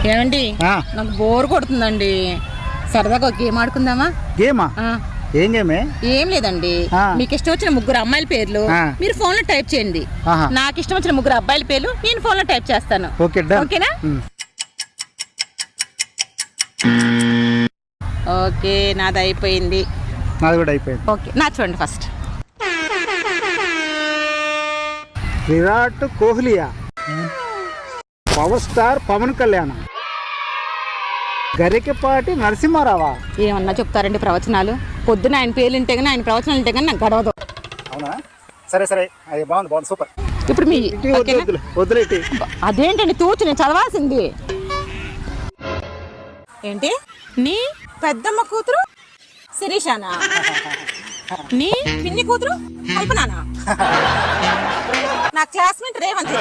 ఏమండి నాకు బోర్ కొడుతుందండి, సరదాగా ఒక గేమ్ ఆడుకుందామా? గేమా? ఏం గేమే? ఏం లేదండి, మీకు ఇష్టం వచ్చిన ముగ్గురు అమ్మాయిల పేర్లు మీరు ఫోన్ లో టైప్ చేయండి, నాకు ఇష్టం వచ్చిన ముగ్గురు అబ్బాయిల పేర్లు నేను ఫోన్ లో టైప్ చేస్తాను. ఓకేనా? ఓకే, నాది అయిపోయింది. నాది కూడా అయిపోయింది. ఓకే, నా చూడండి ఫస్ట్. విరాట్ కోహ్లియా, పవర్ స్టార్ పవన్ కళ్యాణ్, గరికపాటి నరసింహారావా. ఏమన్నా చెప్తారండి ప్రవచనాలు? పొద్దున ఆయన పేర్లు వింటే కానీ ఆయన ప్రవచనాలు వింటే కానీ నాకు గడవదు. అవునా? సరే సరే, అది బాగుంది, సూపర్. ఇప్పుడు మీ వదిలేటి. అదేంటండి తూచు, నేను చదవాల్సింది ఏంటి? నీ పెద్దమ్మ కూతురు శిరీషానా? నీ పిన్ని కూతురు కల్పనానా? నా క్లాస్మేట్ రేవంత్.